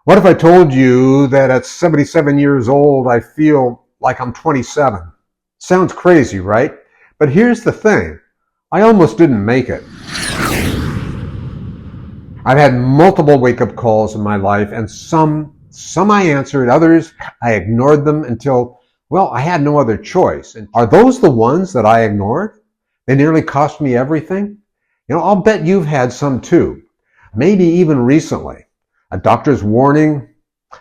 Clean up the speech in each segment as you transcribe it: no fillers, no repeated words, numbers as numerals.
What if I told you that at 77 years old, I feel like I'm 27? Sounds crazy, right? But here's the thing. I almost didn't make it. I've had multiple wake-up calls in my life, and some I answered, others I ignored them until, well, I had no other choice. And are those the ones that I ignored? They nearly cost me everything? I'll bet you've had some too. Maybe even recently. A doctor's warning,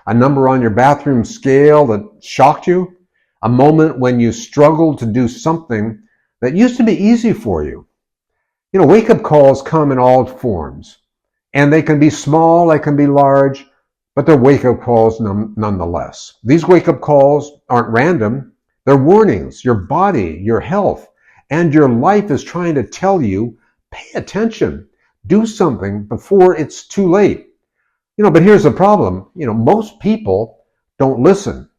a number on your bathroom scale that shocked you, a moment when you struggled to do something that used to be easy for you. Wake-up calls come in all forms, and they can be small, they can be large, but they're wake-up calls nonetheless. These wake-up calls aren't random. They're warnings. Your body, your health, and your life is trying to tell you, pay attention, do something before it's too late. But here's the problem. Most people don't listen.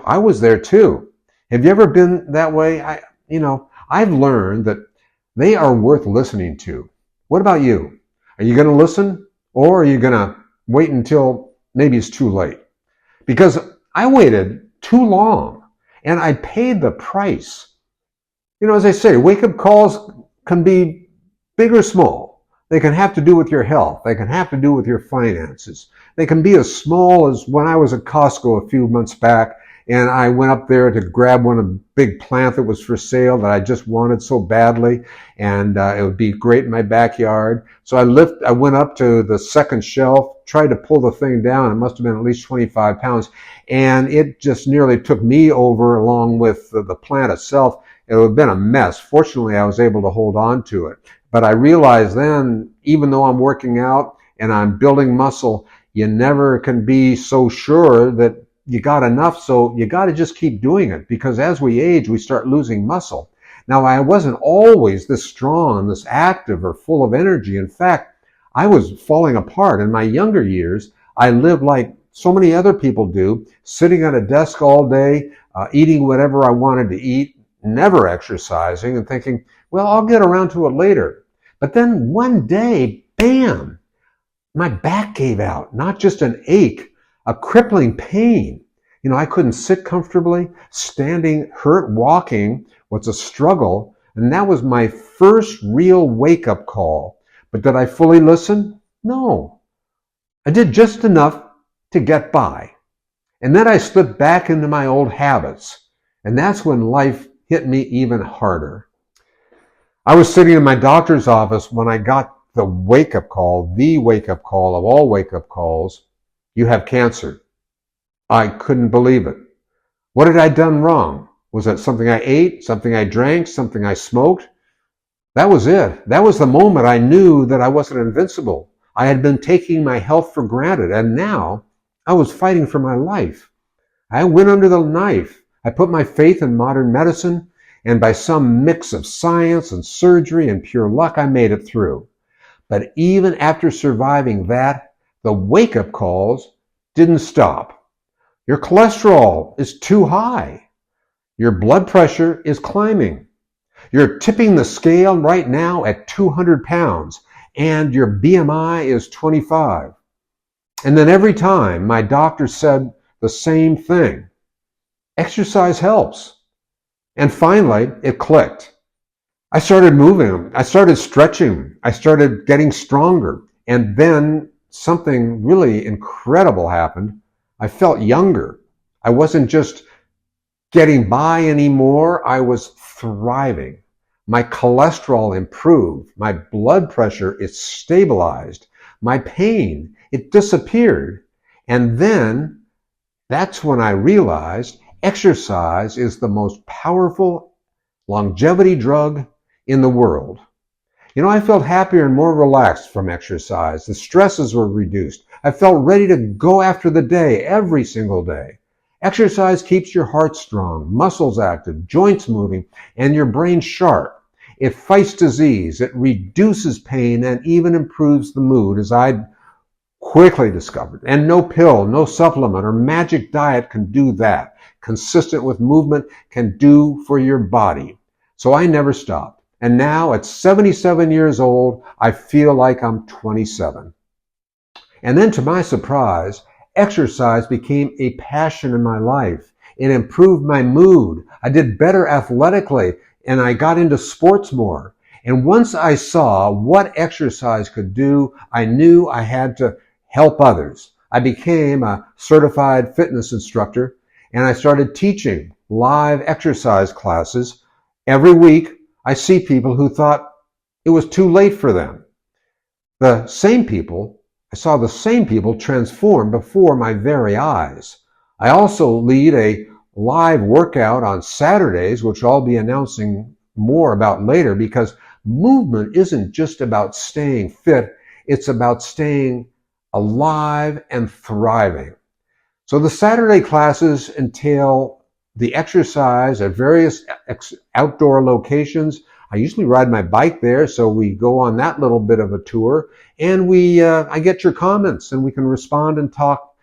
I was there too. Have you ever been that way? I've learned that they are worth listening to. What about you? Are you going to listen, or are you going to wait until maybe it's too late? Because I waited too long and I paid the price. As I say, wake-up calls can be big or small. They can have to do with your health. They can have to do with your finances. They can be as small as when I was at Costco a few months back and I went up there to grab one of the big plant that was for sale that I just wanted so badly, and it would be great in my backyard. So I went up to the second shelf, tried to pull the thing down. It must have been at least 25 pounds, and it just nearly took me over along with the plant itself. It would have been a mess. Fortunately, I was able to hold on to it. But I realized then, even though I'm working out and I'm building muscle, you never can be so sure that you got enough. So you got to just keep doing it, because as we age, we start losing muscle. Now, I wasn't always this strong, this active, or full of energy. In fact, I was falling apart. In my younger years, I lived like so many other people do, sitting at a desk all day, eating whatever I wanted to eat, never exercising, and thinking, well, I'll get around to it later. But then one day, bam, my back gave out. Not just an ache, a crippling pain. I couldn't sit comfortably. Standing hurt, walking was a struggle. And that was my first real wake-up call. But did I fully listen? No. I did just enough to get by. And then I slipped back into my old habits. And that's when life hit me even harder. I was sitting in my doctor's office when I got the wake-up call of all wake-up calls. You have cancer. I couldn't believe it. What had I done wrong? Was that something I ate, something I drank, something I smoked? That was it. That was the moment I knew that I wasn't invincible. I had been taking my health for granted, and now I was fighting for my life. I went under the knife. I put my faith in modern medicine, and by some mix of science and surgery and pure luck, I made it through. But even after surviving that, the wake-up calls didn't stop. Your cholesterol is too high. Your blood pressure is climbing. You're tipping the scale right now at 200 pounds, and your BMI is 25. And then every time my doctor said the same thing. Exercise helps. And finally, it clicked. I started moving. I started stretching. I started getting stronger. And then something really incredible happened. I felt younger. I wasn't just getting by anymore. I was thriving. My cholesterol improved. My blood pressure is stabilized. My pain, it disappeared. And then that's when I realized exercise is the most powerful longevity drug in the world. I felt happier and more relaxed from exercise. The stresses were reduced. I felt ready to go after the day, every single day. Exercise keeps your heart strong, muscles active, joints moving, and your brain sharp. It fights disease, it reduces pain, and even improves the mood, as I quickly discovered. And no pill, no supplement, or magic diet can do that. Consistent with movement can do for your body. So I never stopped. And now at 77 years old, I feel like I'm 27. And then to my surprise, Exercise became a passion in my life. It improved my mood. I did better athletically, and I got into sports more. And once I saw what exercise could do, I knew I had to help others. I became a certified fitness instructor, and I started teaching live exercise classes. Every week, I see people who thought it was too late for them. I saw the same people transform before my very eyes. I also lead a live workout on Saturdays, which I'll be announcing more about later, because movement isn't just about staying fit, it's about staying alive and thriving. So the Saturday classes entail the exercise at various outdoor locations. I usually ride my bike there, so we go on that little bit of a tour, and I get your comments, and we can respond and talk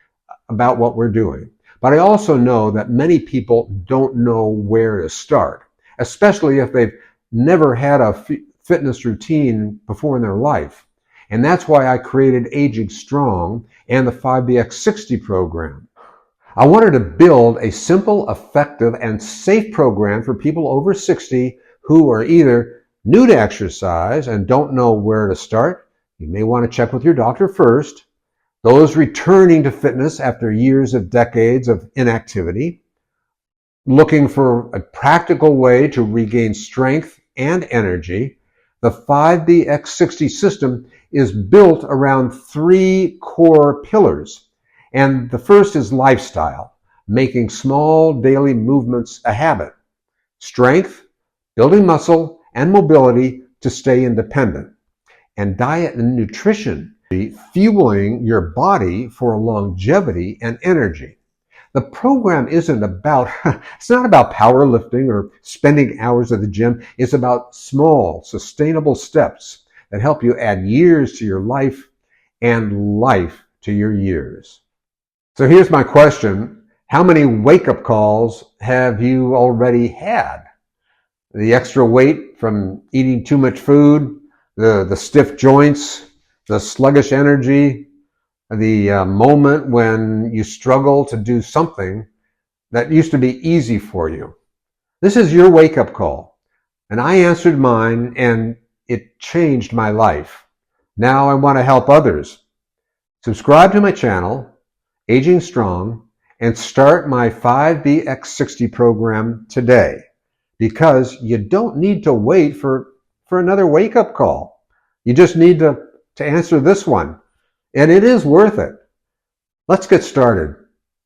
about what we're doing. But I also know that many people don't know where to start, especially if they've never had a fitness routine before in their life. And that's why I created Aging Strong and the 5BX60 program. I wanted to build a simple, effective, and safe program for people over 60 who are either new to exercise and don't know where to start. You may want to check with your doctor first. Those returning to fitness after decades of inactivity, looking for a practical way to regain strength and energy. The 5BX60 system is built around 3 core pillars. And the first is lifestyle, making small daily movements a habit. Strength, building muscle and mobility to stay independent. And diet and nutrition, fueling your body for longevity and energy. The program it's not about powerlifting or spending hours at the gym. It's about small, sustainable steps that help you add years to your life and life to your years. So here's my question. How many wake-up calls have you already had? The extra weight from eating too much food, the stiff joints, the sluggish energy, the moment when you struggle to do something that used to be easy for you. This is your wake-up call. And I answered mine, and it changed my life. Now I want to help others. Subscribe to my channel, Aging Strong, and start my 5BX60 program today, because you don't need to wait for another wake-up call. You just need to answer this one, and it is worth it. Let's get started.